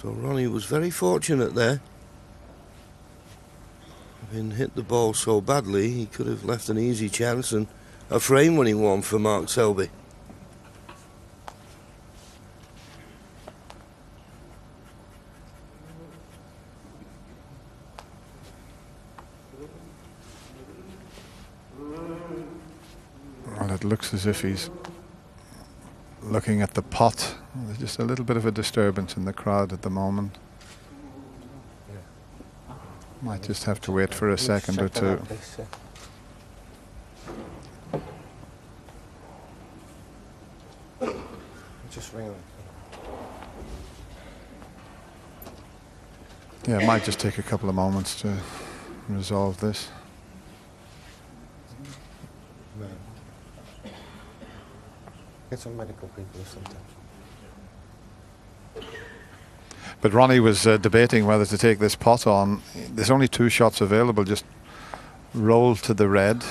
So Ronnie was very fortunate there. Having hit the ball so badly, he could have left an easy chance and a frame-winning one for Mark Selby. Well, it looks as if he's looking at the pot. There's just a little bit of a disturbance in the crowd at the moment. Might just have to wait for a second or two. Just ring. Yeah, it might just take a couple of moments to resolve this. Get some medical people or something. But Ronnie was debating whether to take this pot on. There's only 2 shots available. Just roll to the red.